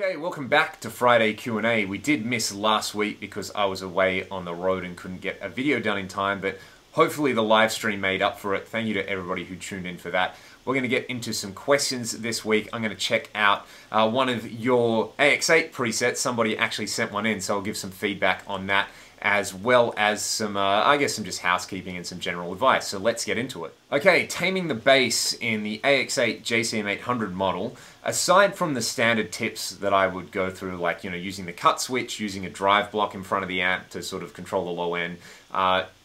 Okay, welcome back to Friday Q&A. We did miss last week because I was away on the road and couldn't get a video done in time, but hopefully the live stream made up for it. Thank you to everybody who tuned in for that. We're going to get into some questions this week. I'm going to check out one of your AX8 presets. Somebody actually sent one in, so I'll give some feedback on that, as well as some, I guess, some just housekeeping and some general advice. So let's get into it. Okay, taming the bass in the AX8 JCM800 model. Aside from the standard tips that I would go through, like, using the cut switch, using a drive block in front of the amp to sort of control the low end,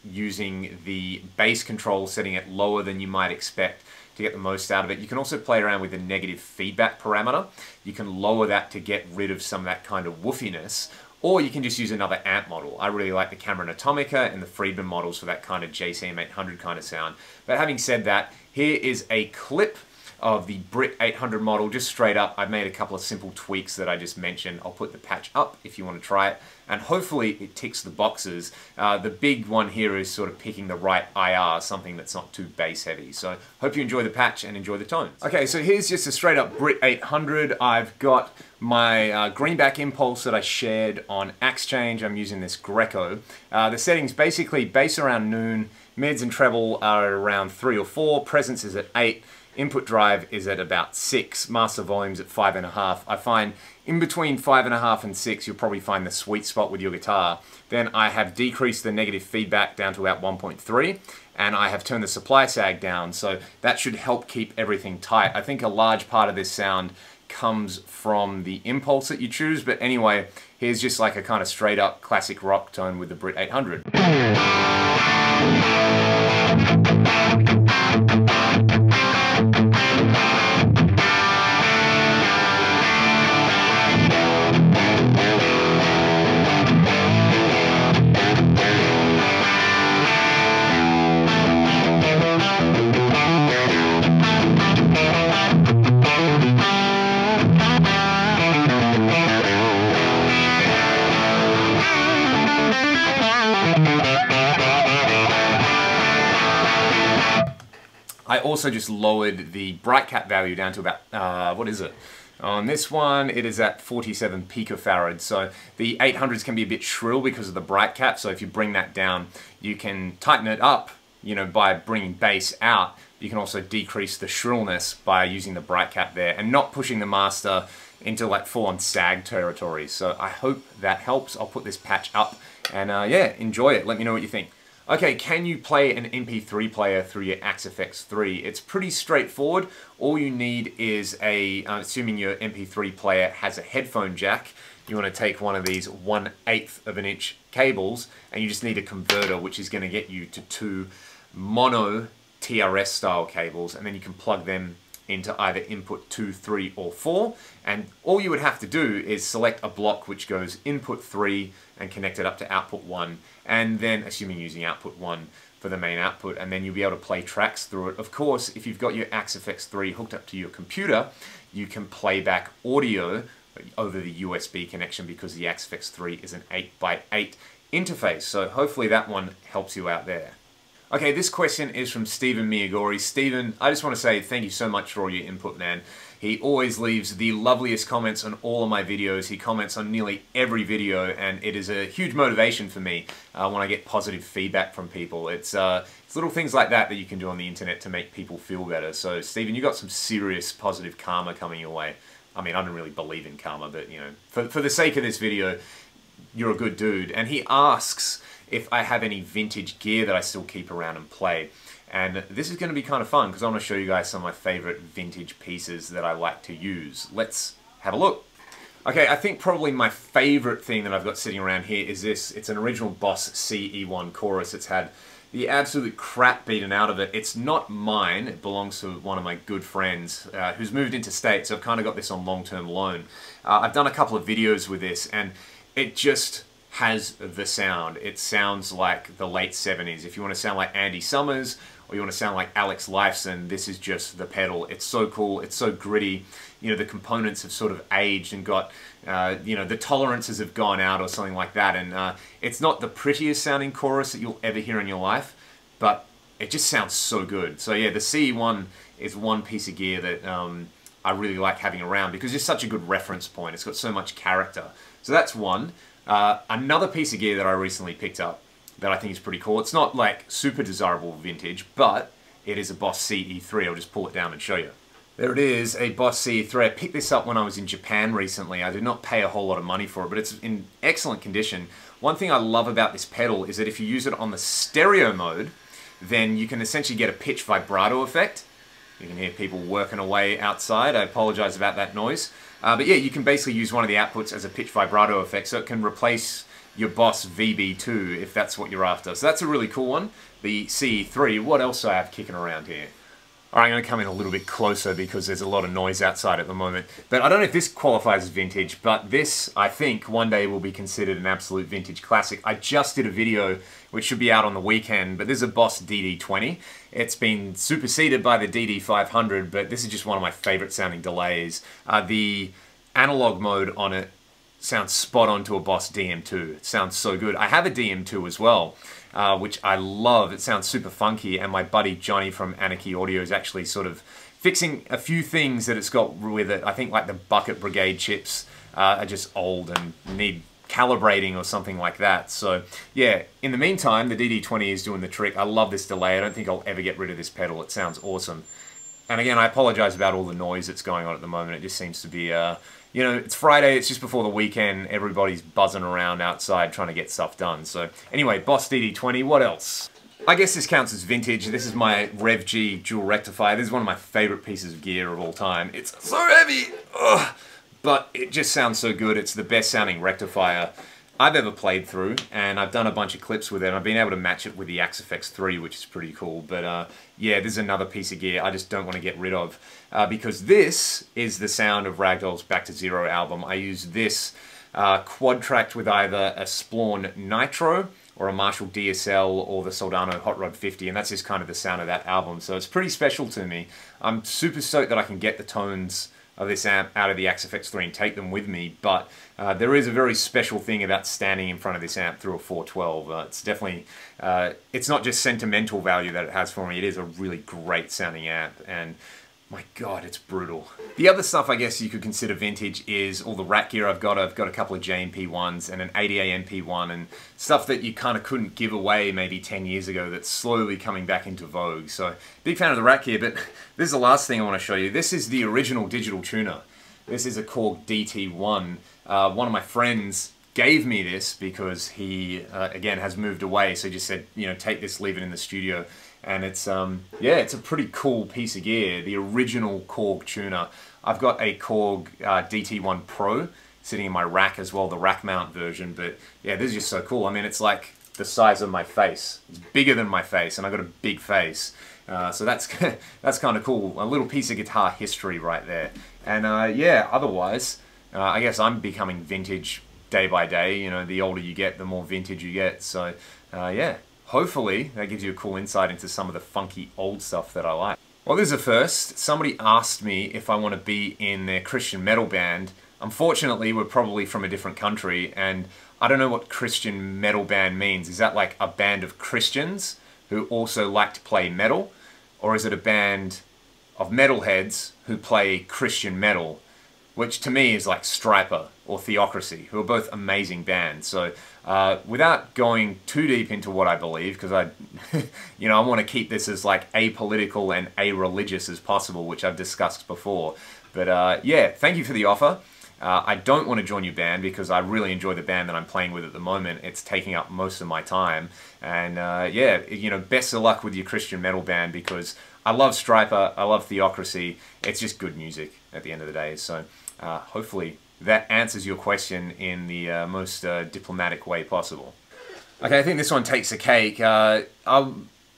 using the bass control, setting it lower than you might expect to get the most out of it. You can also play around with the negative feedback parameter. You can lower that to get rid of some of that kind of woofiness, or you can just use another amp model. I really like the Cameron Atomica and the Friedman models for that kind of JCM800 kind of sound. But having said that, here is a clip of the Brit 800 model, just straight up. I've made a couple of simple tweaks that I just mentioned. I'll put the patch up if you want to try it, and hopefully it ticks the boxes. The big one here is sort of picking the right IR, something that's not too bass heavy. So hope you enjoy the patch and enjoy the tones. Okay, so here's just a straight up Brit 800. I've got my greenback impulse that I shared on Axe Change. I'm using this Greco. The settings basically bass around noon, mids and treble are around 3 or 4, presence is at 8, input drive is at about 6, master volume's at 5.5. I find in between 5.5 and 6 you'll probably find the sweet spot with your guitar. Then I have decreased the negative feedback down to about 1.3, and I have turned the supply sag down, so that should help keep everything tight. I think a large part of this sound comes from the impulse that you choose, but anyway, here's just like a kind of straight up classic rock tone with the Brit 800. I also just lowered the bright cap value down to about, what is it? On this one, it is at 47 picofarads. So the 800s can be a bit shrill because of the bright cap. So if you bring that down, you can tighten it up, by bringing bass out. You can also decrease the shrillness by using the bright cap there and not pushing the master into like full-on sag territory. So I hope that helps. I'll put this patch up and yeah, enjoy it. Let me know what you think. Okay, can you play an MP3 player through your Axe FX3? It's pretty straightforward. All you need is assuming your MP3 player has a headphone jack, you want to take one of these 1/8 of an inch cables, and you just need a converter, which is going to get you to 2 mono TRS style cables, and then you can plug them into either input 2, 3, or 4, and all you would have to do is select a block which goes input 3 and connect it up to output 1, and then, assuming using output 1 for the main output, and then you'll be able to play tracks through it. Of course, if you've got your Axe FX3 hooked up to your computer, you can play back audio over the USB connection because the Axe FX3 is an 8x8 interface, so hopefully that one helps you out there. Okay, this question is from Stephen Miyagori. Stephen, I just want to say thank you so much for all your input, man. He always leaves the loveliest comments on all of my videos. He comments on nearly every video, and it is a huge motivation for me when I get positive feedback from people. It's little things like that that you can do on the internet to make people feel better. So, Stephen, you got some serious positive karma coming your way. I mean, I don't really believe in karma, but, for the sake of this video, you're a good dude. And he asks if I have any vintage gear that I still keep around and play. And this is going to be kind of fun because I want to show you guys some of my favorite vintage pieces that I like to use. Let's have a look. Okay, I think probably my favorite thing that I've got sitting around here is this. It's an original Boss CE1 chorus. It's had the absolute crap beaten out of it. It's not mine. It belongs to one of my good friends who's moved into state, so I've kind of got this on long-term loan. I've done a couple of videos with this, and it just has the sound. It sounds like the late 70s. If you want to sound like Andy Summers or you want to sound like Alex Lifeson, this is just the pedal. It's so cool. It's so gritty. The components have sort of aged and got, the tolerances have gone out or something like that. And it's not the prettiest sounding chorus that you'll ever hear in your life, but it just sounds so good. So yeah, the CE1 is one piece of gear that I really like having around because it's such a good reference point. It's got so much character. So that's one. Another piece of gear that I recently picked up that I think is pretty cool. It's not like super desirable vintage, but it is a Boss CE3. I'll just pull it down and show you. There it is, a Boss CE3. I picked this up when I was in Japan recently. I did not pay a whole lot of money for it, but it's in excellent condition. One thing I love about this pedal is that if you use it on the stereo mode, then you can essentially get a pitch vibrato effect. You can hear people working away outside. I apologize about that noise. But yeah, you can basically use one of the outputs as a pitch vibrato effect, so it can replace your Boss VB2 if that's what you're after. So that's a really cool one, the CE3. What else do I have kicking around here? Alright, I'm going to come in a little bit closer because there's a lot of noise outside at the moment. But I don't know if this qualifies as vintage, but this, I think, one day will be considered an absolute vintage classic. I just did a video, which should be out on the weekend, but this is a Boss DD20. It's been superseded by the DD500, but this is just one of my favorite sounding delays. The analog mode on it sounds spot on to a Boss DM2. It sounds so good. I have a DM2 as well, which I love. It sounds super funky, and my buddy Johnny from Anarchy Audio is actually sort of fixing a few things that it's got with it. I think like the Bucket Brigade chips are just old and need calibrating or something like that. So yeah, in the meantime, the DD20 is doing the trick. I love this delay. I don't think I'll ever get rid of this pedal. It sounds awesome. And again, I apologize about all the noise that's going on at the moment. It just seems to be, you know, it's Friday, it's just before the weekend, everybody's buzzing around outside trying to get stuff done. So anyway, Boss DD20, what else? I guess this counts as vintage. This is my Rev G dual rectifier. This is one of my favorite pieces of gear of all time. It's so heavy, ugh, but it just sounds so good. It's the best sounding rectifier I've ever played through, and I've done a bunch of clips with it, and I've been able to match it with the AX8 which is pretty cool. But yeah, this is another piece of gear I just don't want to get rid of, because this is the sound of Ragdoll's Back to Zero album. I use this quad-tracked with either a Splawn Nitro or a Marshall DSL or the Soldano Hot Rod 50, and that's just kind of the sound of that album. So it's pretty special to me. I'm super stoked that I can get the tones of this amp out of the AX8 and take them with me, but there is a very special thing about standing in front of this amp through a 412. It's definitely, it's not just sentimental value that it has for me, it is a really great sounding amp, and my God, it's brutal. The other stuff I guess you could consider vintage is all the rack gear I've got. I've got a couple of JMP1s and an 80A MP1 and stuff that you kind of couldn't give away maybe 10 years ago that's slowly coming back into vogue. So big fan of the rack gear, but this is the last thing I want to show you. This is the original digital tuner. This is a Korg DT1. One of my friends gave me this because he, again, has moved away. So he just said, you know, take this, leave it in the studio. And it's, yeah, it's a pretty cool piece of gear, the original Korg tuner. I've got a Korg DT1 Pro sitting in my rack as well, the rack mount version, but yeah, this is just so cool. I mean, it's like the size of my face. It's bigger than my face, and I've got a big face. So that's, that's kind of cool. A little piece of guitar history right there. And yeah, otherwise, I guess I'm becoming vintage day by day. You know, the older you get, the more vintage you get. So yeah. Hopefully, that gives you a cool insight into some of the funky old stuff that I like. Well, this is a first. Somebody asked me if I want to be in their Christian metal band. Unfortunately, we're probably from a different country, and I don't know what Christian metal band means. Is that like a band of Christians who also like to play metal? Or is it a band of metalheads who play Christian metal? Which to me is like Striper or Theocracy, who are both amazing bands. So without going too deep into what I believe, because I, you know, I want to keep this as like apolitical and a-religious as possible, which I've discussed before. But yeah, thank you for the offer. I don't want to join your band because I really enjoy the band that I'm playing with at the moment. It's taking up most of my time. And yeah, you know, best of luck with your Christian metal band, because I love Striper, I love Theocracy. It's just good music at the end of the day. So hopefully that answers your question in the most diplomatic way possible. Okay, I think this one takes the cake. I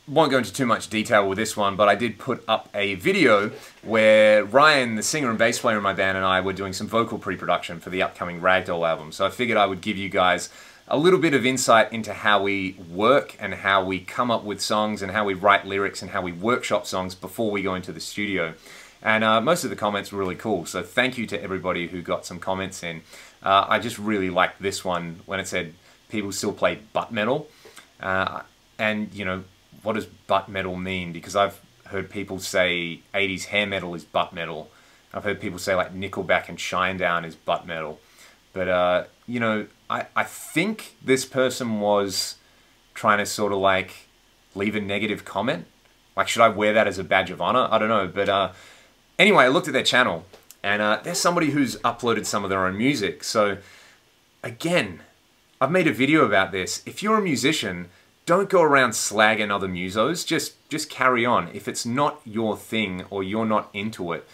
won't go into too much detail with this one, but I did put up a video where Ryan, the singer and bass player in my band, and I were doing some vocal pre-production for the upcoming Ragdoll album. So I figured I would give you guys a little bit of insight into how we work and how we come up with songs and how we write lyrics and how we workshop songs before we go into the studio. And most of the comments were really cool, so thank you to everybody who got some comments in. I just really liked this one when it said people still play butt metal. And, you know, what does butt metal mean? Because I've heard people say 80s hair metal is butt metal. I've heard people say like Nickelback and Shinedown is butt metal. But, you know, I think this person was trying to sort of like leave a negative comment. Like, should I wear that as a badge of honor? I don't know. But anyway, I looked at their channel, and there's somebody who's uploaded some of their own music. So, again, I've made a video about this. If you're a musician, don't go around slagging other musos. Just carry on. If it's not your thing or you're not into it,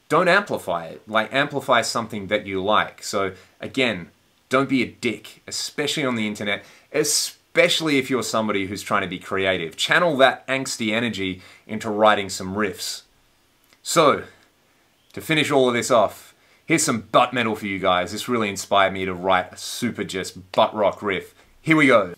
don't amplify it. Like, amplify something that you like. So, again, don't be a dick, especially on the internet, especially if you're somebody who's trying to be creative. Channel that angsty energy into writing some riffs. So, to finish all of this off, here's some butt metal for you guys. This really inspired me to write a super just butt rock riff. Here we go.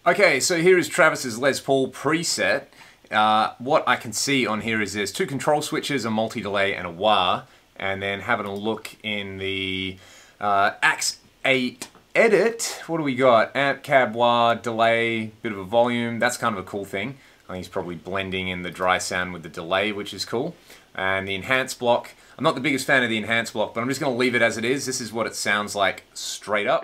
Okay, so here is Travis's Les Paul preset. What I can see on here is there's two control switches, a multi-delay and a wah, and then having a look in the AX8 edit, what do we got? Amp, cab, wah, delay, bit of a volume. That's kind of a cool thing. I think he's probably blending in the dry sound with the delay, which is cool. And the enhance block, I'm not the biggest fan of the enhance block, but I'm just going to leave it as it is. This is what it sounds like straight up.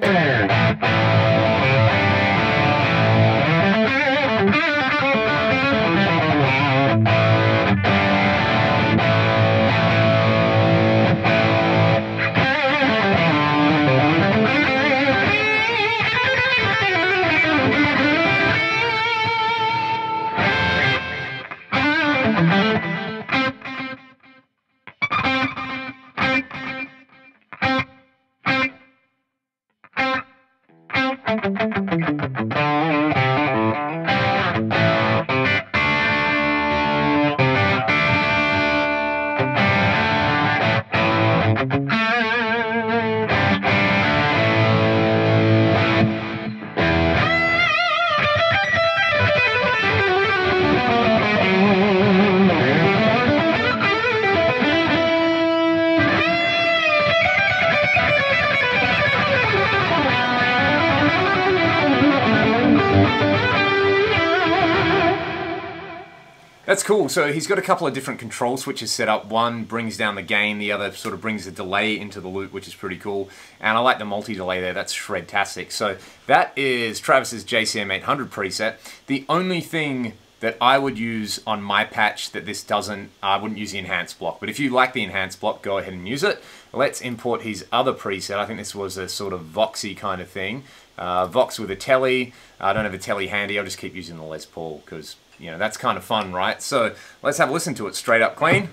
That's cool. So he's got a couple of different control switches set up. One brings down the gain, the other sort of brings the delay into the loop, which is pretty cool. And I like the multi-delay there. That's shred-tastic. So that is Travis's JCM800 preset. The only thing that I would use on my patch that this doesn't, I wouldn't use the enhance block. But if you like the enhance block, go ahead and use it. Let's import his other preset. I think this was a sort of Voxy kind of thing. Vox with a telly. I don't have a telly handy. I'll just keep using the Les Paul because, you know, that's kind of fun, right? So let's have a listen to it straight up clean.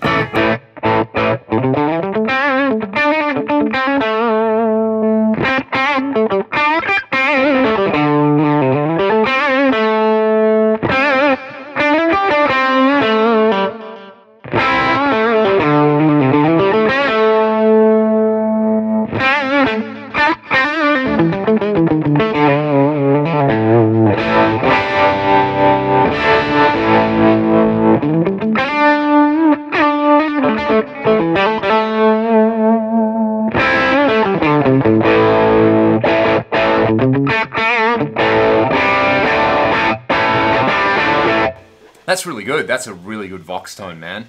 That's really good. That's a really good Vox tone, man.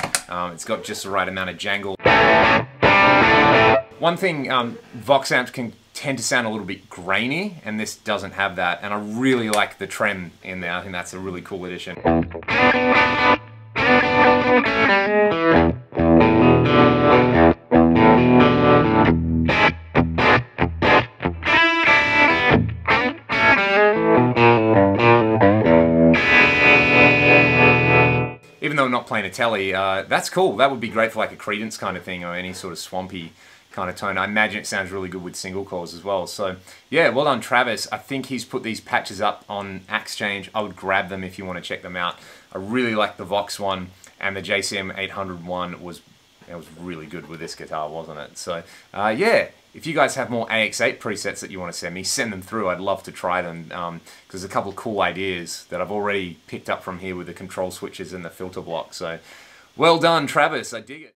It's got just the right amount of jangle. One thing, Vox amps can tend to sound a little bit grainy, and this doesn't have that. And I really like the trem in there. I think that's a really cool addition. Even though I'm not playing a telly, that's cool. That would be great for like a Creedence kind of thing or any sort of swampy kind of tone. I imagine it sounds really good with single coils as well. So yeah, well done Travis. I think he's put these patches up on AXChange. I would grab them if you want to check them out. I really like the Vox one. and the JCM800 one was really good with this guitar, wasn't it? So yeah, if you guys have more AX8 presets that you want to send me, send them through. I'd love to try them, because there's a couple of cool ideas that I've already picked up from here with the control switches and the filter block. So well done, Travis, I dig it.